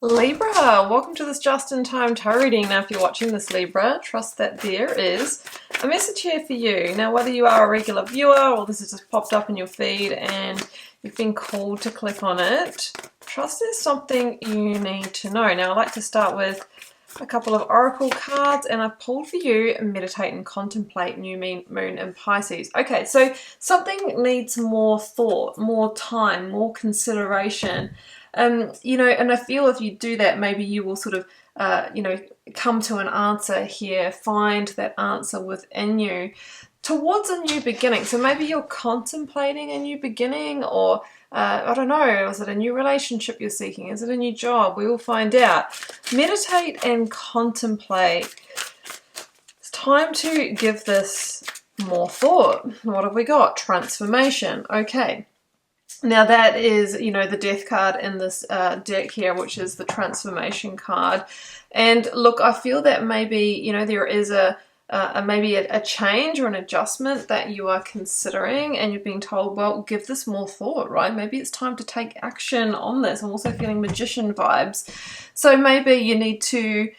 Libra, welcome to this just-in-time tarot reading. Now, if you're watching this, Libra, trust that there is a message here for you. Now, whether you are a regular viewer or this has just popped up in your feed and you've been called to click on it, trust there's something you need to know. Now, I'd like to start with a couple of oracle cards, and I've pulled for you meditate and contemplate new moon in Pisces. Okay, so something needs more thought, more time, more consideration. And I feel if you do that, maybe you will sort of, come to an answer here, find that answer within you towards a new beginning. So maybe you're contemplating a new beginning, or I don't know, is it a new relationship you're seeking? Is it a new job? We will find out. Meditate and contemplate. It's time to give this more thought. What have we got? Transformation. Okay. Now that is, the death card in this deck here, which is the transformation card. And look, I feel that maybe, there is maybe a change or an adjustment that you are considering, and you're being told, well, give this more thought, right? Maybe it's time to take action on this. I'm also feeling magician vibes. So maybe you need to,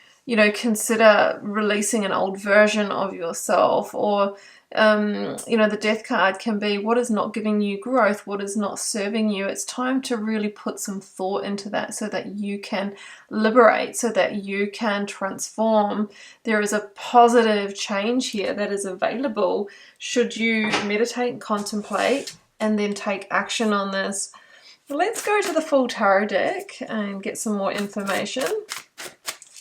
consider releasing an old version of yourself, or the death card can be what is not giving you growth, what is not serving you. It's time to really put some thought into that so that you can liberate, so that you can transform. There is a positive change here that is available should you meditate and contemplate and then take action on this. Let's go to the full tarot deck and get some more information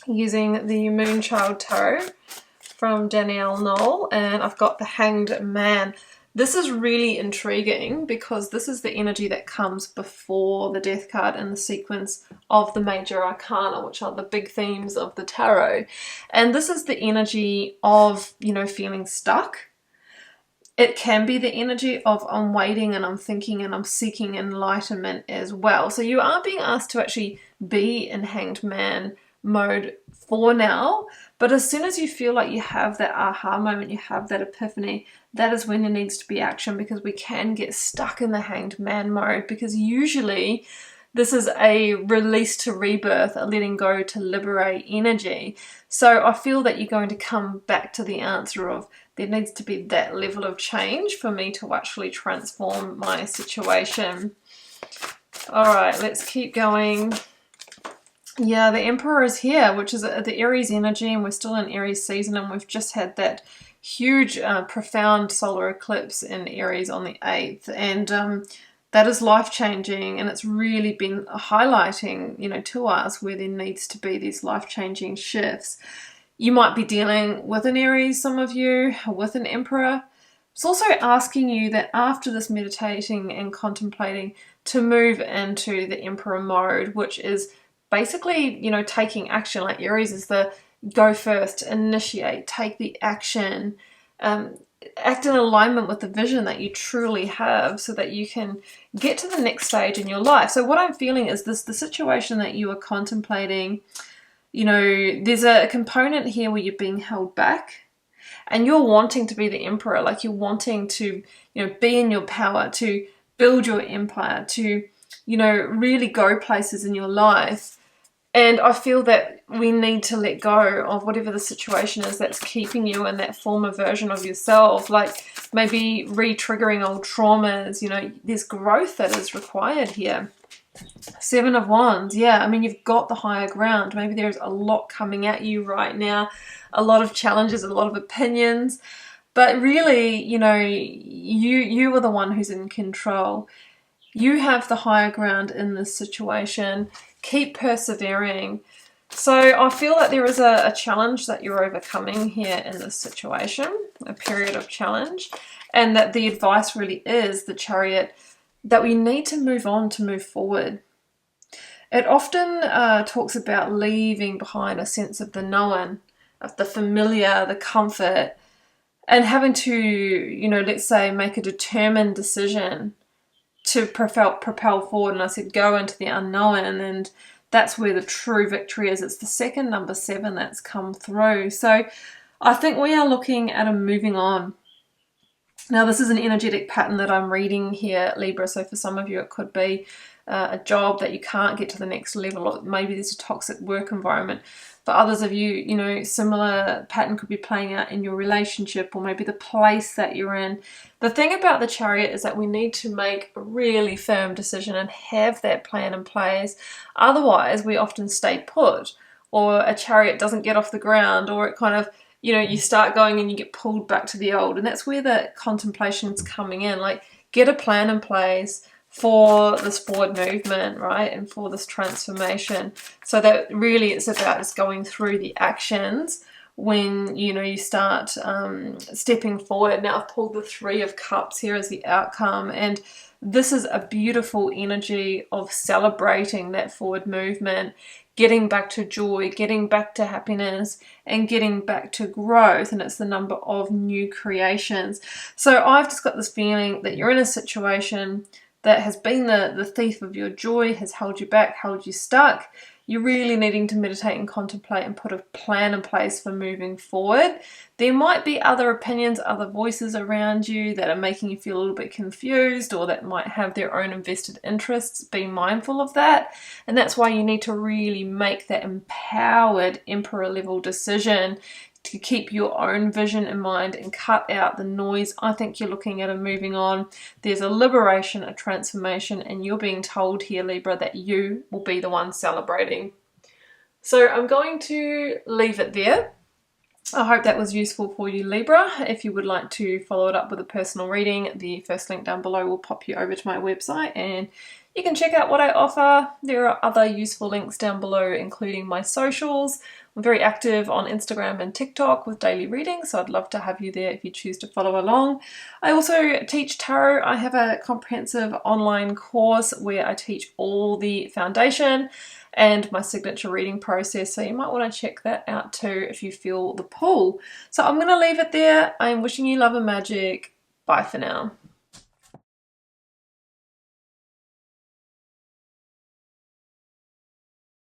using the Moonchild Tarot from Danielle Knoll, and I've got the Hanged Man. This is really intriguing because this is the energy that comes before the death card in the sequence of the major arcana, which are the big themes of the tarot. And this is the energy of, feeling stuck. It can be the energy of I'm waiting and I'm thinking and I'm seeking enlightenment as well. So you are being asked to actually be in Hanged Man mode for now, but as soon as you feel like you have that aha moment, you have that epiphany, that is when there needs to be action, because we can get stuck in the Hanged Man mode, because usually this is a release to rebirth, a letting go to liberate energy. So I feel that you're going to come back to the answer of there needs to be that level of change for me to actually transform my situation. All right, let's keep going. Yeah, the Emperor is here, which is the Aries energy, and we're still in Aries season, and we've just had that huge, profound solar eclipse in Aries on the 8th, and that is life-changing, and it's really been highlighting, to us where there needs to be these life-changing shifts. You might be dealing with an Aries, some of you, with an Emperor. It's also asking you that after this meditating and contemplating to move into the Emperor mode, which is basically, taking action. Like Aries is the go first, initiate, take the action, act in alignment with the vision that you truly have so that you can get to the next stage in your life. So what I'm feeling is the situation that you are contemplating, there's a component here where you're being held back and you're wanting to be the Emperor, like you're wanting to, be in your power, to build your empire, to, really go places in your life. And I feel that we need to let go of whatever the situation is that's keeping you in that former version of yourself, like maybe re-triggering old traumas. There's growth that is required here. 7 of Wands, yeah, you've got the higher ground. Maybe there's a lot coming at you right now, a lot of challenges, a lot of opinions, but really, you are the one who's in control. You have the higher ground in this situation. Keep persevering. So I feel that there is a challenge that you're overcoming here in this situation, a period of challenge, and that the advice really is, the Chariot, that we need to move on to move forward. It often talks about leaving behind a sense of the known, of the familiar, the comfort, and having to, let's say, make a determined decision to propel forward. And I said go into the unknown, and that's where the true victory is. It's the second number 7 that's come through. So I think we are looking at a moving on. Now this is an energetic pattern that I'm reading here, Libra, so for some of you it could be a job that you can't get to the next level, or maybe there's a toxic work environment. For others of you, you know, similar pattern could be playing out in your relationship, or maybe the place that you're in. The thing about the Chariot is that we need to make a really firm decision and have that plan in place. Otherwise, we often stay put, or a chariot doesn't get off the ground, or it kind of, you know, you start going and you get pulled back to the old. And that's where the contemplation's coming in. Like, get a plan in place for this forward movement, right? And for this transformation. So that really it's about just going through the actions when, you know, you start stepping forward. Now I've pulled the Three of Cups here as the outcome, and this is a beautiful energy of celebrating that forward movement, getting back to joy, getting back to happiness, and getting back to growth. And it's the number of new creations. So I've just got this feeling that you're in a situation that has been the thief of your joy, has held you back, held you stuck. You're really needing to meditate and contemplate and put a plan in place for moving forward. There might be other opinions, other voices around you that are making you feel a little bit confused, or that might have their own invested interests. Be mindful of that. And that's why you need to really make that empowered emperor level decision to keep your own vision in mind and cut out the noise. I think you're looking at a moving on. There's a liberation, a transformation, and you're being told here, Libra, that you will be the one celebrating. So I'm going to leave it there. I hope that was useful for you, Libra. If you would like to follow it up with a personal reading, the first link down below will pop you over to my website and you can check out what I offer. There are other useful links down below, including my socials. I'm very active on Instagram and TikTok with daily readings, so I'd love to have you there if you choose to follow along. I also teach tarot. I have a comprehensive online course where I teach all the foundation and my signature reading process, so you might want to check that out too if you feel the pull. So I'm going to leave it there. I'm wishing you love and magic. Bye for now.